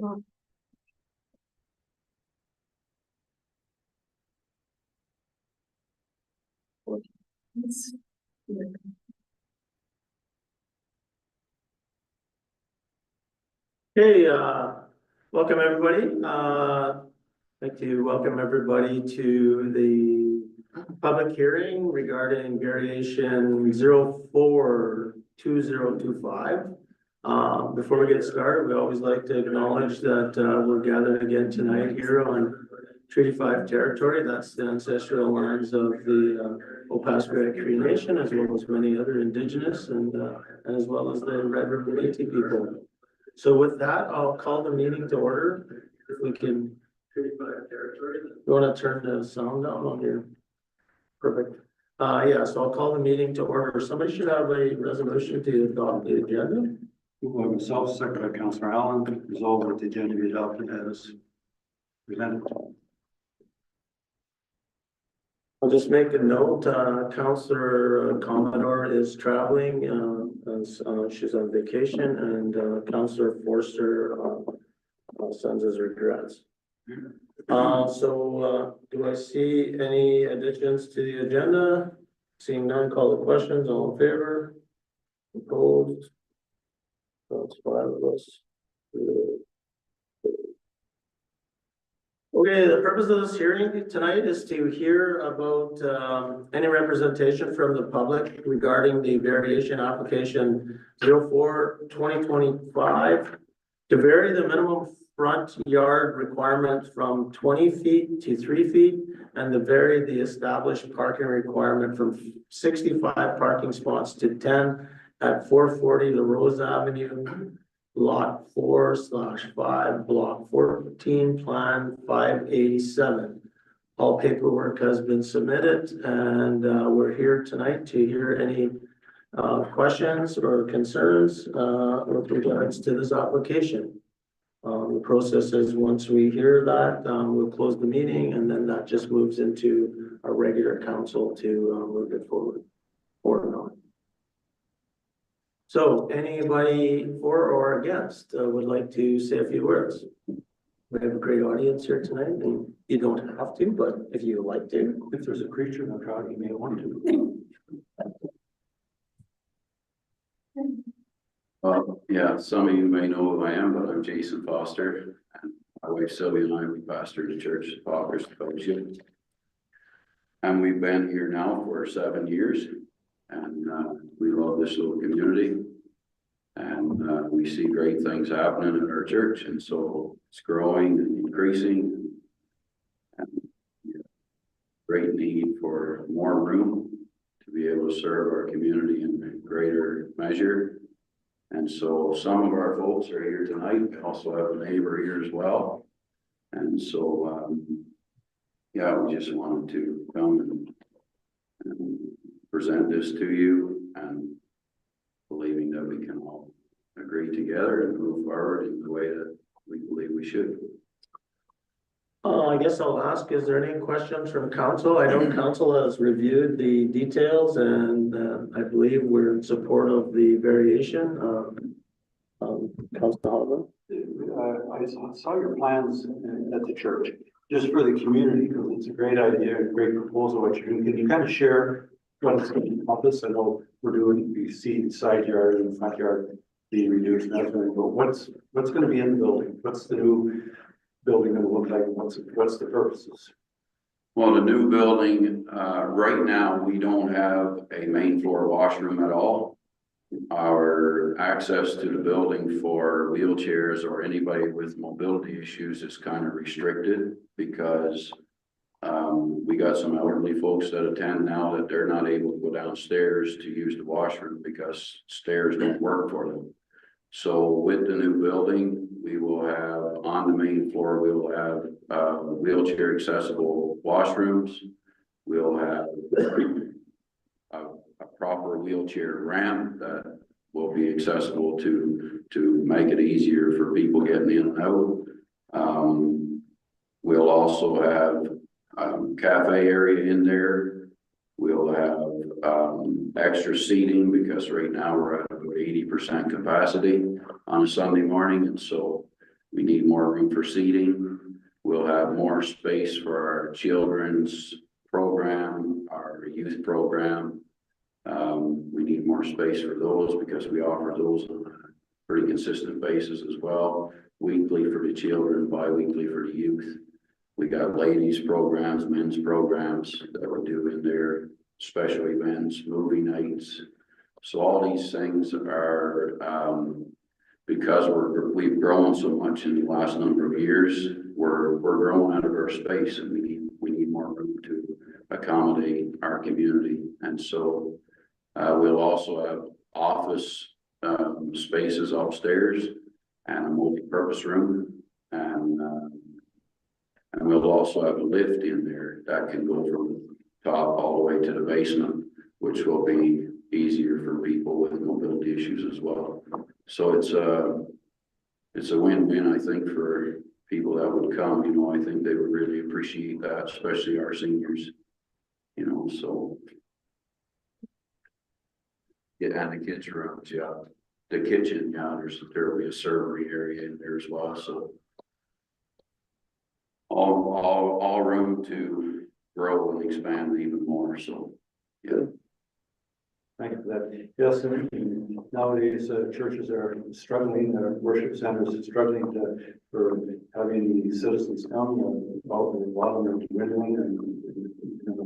Hey, welcome everybody. I'd like to welcome everybody to the public hearing regarding variation 042025. Before we get started, we always like to acknowledge that we're gathered again tonight here on Treaty 5 territory. That's the ancestral lands of the Opaskwayak Cree Nation, as well as many other Indigenous and as well as the Red River Métis people. So with that, I'll call the meeting to order. If we can, you want to turn the sound down on here? Perfect. Yeah, so I'll call the meeting to order. Somebody should have a resolution to adopt the agenda. Myself, second by Councillor Allen, resolve that the agenda be adopted as presented. I'll just make a note, Councillor Commodore is traveling, she's on vacation, and Councillor Forster sends his regrets. So do I see any additions to the agenda? Seeing none, call the questions. All in favor? Opposed? That's 5 of us. Okay, the purpose of this hearing tonight is to hear about any representation from the public regarding the variation application 04-2025 to vary the minimum front yard requirement from 20 feet to 3 feet and to vary the established parking requirement from 65 parking spots to 10 at 440 LaRose Avenue, Lot 4/5, Block 14, Plan 587. All paperwork has been submitted, and we're here tonight to hear any questions or concerns with regards to this application. The process is once we hear that, we'll close the meeting, and then that just moves into our regular council to move it forward or not. So anybody for or against would like to say a few words? We have a great audience here tonight, and you don't have to, but if you would like to. If there's a creature in the crowd, you may want to. Well, yeah, some of you may know who I am, but I'm Jason Foster. And my wife Sylvia and I, we pastor the church at Pauper's Fellowship. And we've been here now for 7 years. And we love this little community. And we see great things happening in our church. And so it's growing and increasing. And great need for more room to be able to serve our community in a greater measure. And so some of our folks are here tonight. We also have a neighbor here as well. And so, yeah, we just wanted to come and present this to you, and believing that we can all agree together and move forward in the way that we believe we should. I guess I'll ask, is there any questions from council? I know council has reviewed the details, and I believe we're in support of the variation. Councilor Hollavan? I saw your plans at the church, just for the community, because it's a great idea, a great proposal what you're doing. Can you kind of share what's going to encompass? I know we're doing, we see side yard and front yard being reduced, and that's going to go. What's going to be in the building? What's the new building going to look like? What's the purposes? Well, the new building, right now, we don't have a main floor washroom at all. Our access to the building for wheelchairs or anybody with mobility issues is kind of restricted because we got some elderly folks that attend now that they're not able to go downstairs to use the washroom because stairs don't work for them. So with the new building, we will have on the main floor, we will have wheelchair accessible washrooms. We'll have a proper wheelchair ramp that will be accessible to make it easier for people getting in and out. We'll also have cafe area in there. We'll have extra seating because right now we're at about 80% capacity on a Sunday morning, and so We need more room for seating. We'll have more space for our children's program, our youth program. We need more space for those because we offer those on a pretty consistent basis as well. Weekly for the children, bi-weekly for the youth. We got ladies programs, men's programs that we're doing there, special events, movie nights. So all these things are, because we've grown so much in the last number of years, we're growing out of our space, and we need more room to accommodate our community. And so we'll also have office spaces upstairs and a multi-purpose room, and we'll also have a lift in there that can go from top all the way to the basement, which will be easier for people with mobility issues as well. So it's a win-win, I think, for people that would come. You know, I think they would really appreciate that, especially our seniors. You know, so yeah, and the kids around, yeah, the kitchen, yeah, there'll be a servery area in there as well. So all room to grow and expand even more. So yeah. Thank you for that. Yes, and nowadays churches are struggling, their worship centers are struggling for having the citizens come. About a lot of them are dwindling, and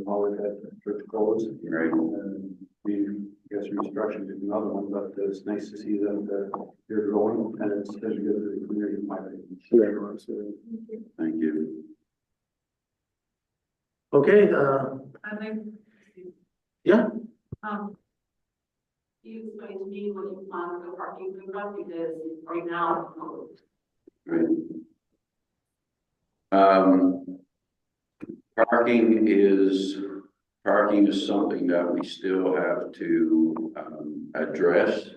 now we've had church closed. Right. We guess restructuring is another one, but it's nice to see that you're growing, and it's good for the community. Thank you. Okay, I think, yeah, you explained to me what you plan for parking for that, because right now. Right. Parking is something that we still have to address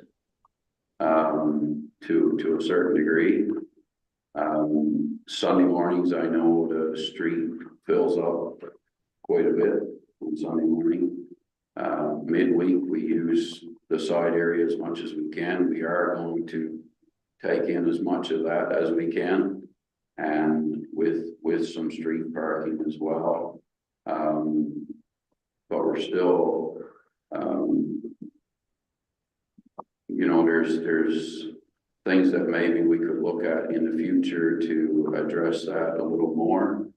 to a certain degree. Sunday mornings, I know the street fills up quite a bit on Sunday morning. Midweek, we use the side area as much as we can. We are going to take in as much of that as we can, and with some street parking as well. But we're still, you know, there's things that maybe we could look at in the future to address that a little more.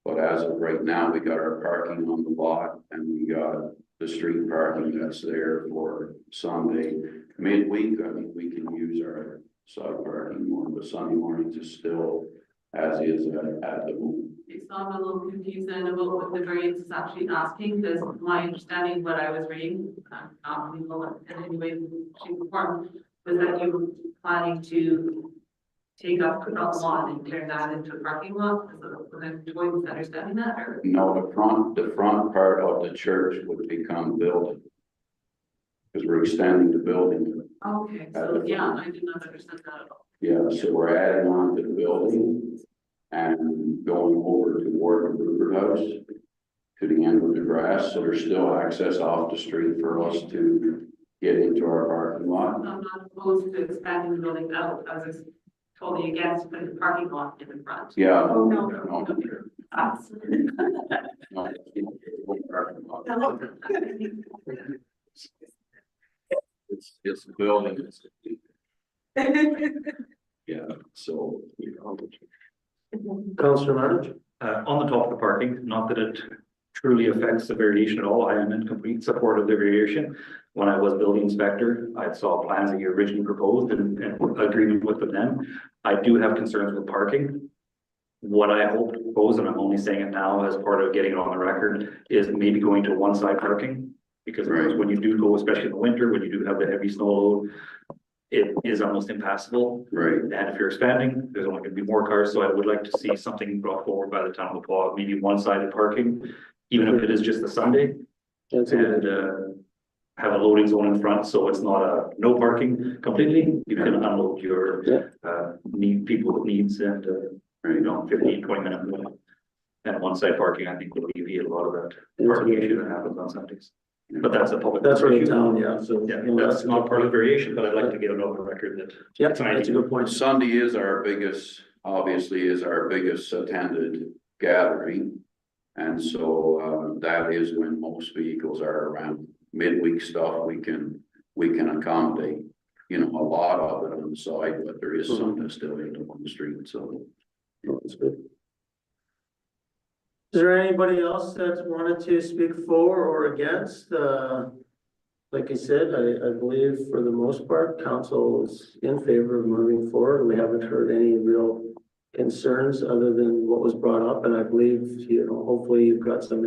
But as of right now, we got our parking on the lot, and we got the street parking that's there for Sunday. Midweek, I think we can use our side parking more, but Sunday mornings is still as is at the moment. So I'm a little confused then about what the variance is actually asking, because my understanding, what I was reading, in any way, shape, or form, was that you were planning to take up a lot and turn that into a parking lot. Was I understanding that, or? No, the front part of the church would become building, because we're extending the building. Okay, so yeah, I did not understand that at all. Yeah, so we're adding on to the building and going over toward the Rupert House to the end of the grass. So there's still access off the street for us to get into our parking lot. I'm not opposed to expanding the building out. I was totally against putting the parking lot in the front. Yeah. Oh, no. No. No. It's the building. Yeah, so. Councillor March. On the top of the parking, not that it truly affects the variation at all. I am in complete support of the variation. When I was building inspector, I saw plans that you originally proposed and agreement with them then. I do have concerns with parking. What I hope to propose, and I'm only saying it now as part of getting it on the record, is maybe going to one side parking. Because Right. when you do go, especially in the winter, when you do have the heavy snow load, it is almost impassable. Right. And if you're expanding, there's only going to be more cars. So I would like to see something brought forward by the town of Paul, maybe one-sided parking, even if it is just a Sunday. That's a good And have a loading zone in front, so it's not a no parking completely. You can unload your need people with needs and you know, 15-20 minute. And one-side parking, I think, will alleviate a lot of that parking issue that happens on Sundays. But that's a public. That's right in issue. town, yeah, so. Yeah, that's not part of the variation, but I'd like to get it on the record that. Yeah, that's a good point. Sunday is our biggest obviously is our biggest attended gathering. And so, that is when most vehicles are around. Midweek stuff, we can accommodate, you know, a lot of it on the side, but there is some that's still in on the street, so. That's good. Is there anybody else that wanted to speak for or against? Like I said, I believe for the most part, council is in favor of moving forward. We haven't heard any real concerns other than what was brought up, and I believe, you know, hopefully you've got some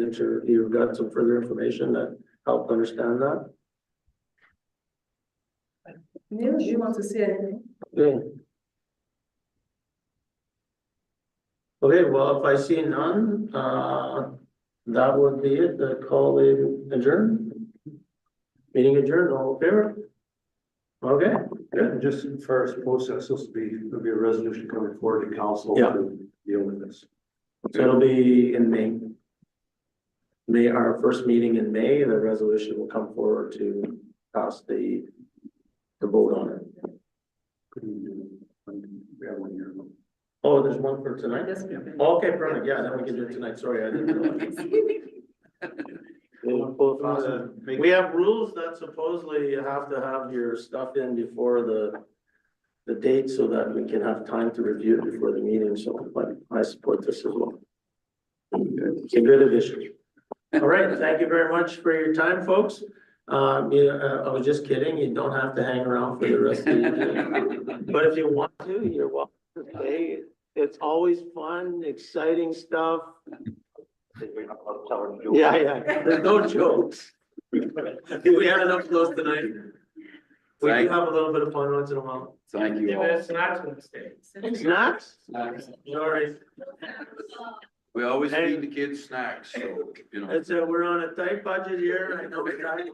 further information that helped understand that. Neil, do you want to say anything? Okay. Okay, well, if I see none, that would be it, the call is adjourned. Meeting adjourned, all in favor? Okay, good. And just as far as process, there'll be a resolution coming forward to council Yeah. to deal with this. So it'll be in May. May, our first meeting in May, the resolution will come forward to pass the vote on it. We have one here. Oh, there's one for tonight? Yes, we can. Okay, perfect, yeah, then we can do it tonight, sorry, I didn't realize. We have rules that supposedly you have to have your stuff in before the date so that we can have time to review it before the meeting, so but I support this as well. It's a good addition. All right, thank you very much for your time, folks. Yeah, I was just kidding, you don't have to hang around for the rest of the evening. But if you want to, you're welcome to stay. It's always fun, exciting stuff. Yeah, there's no jokes. We had enough close tonight. We do have a little bit of fun once in a while. Thank you all. Snacks? Sorry. We always feed the kids snacks, so, you know. It's we're on a tight budget here. I know we're trying.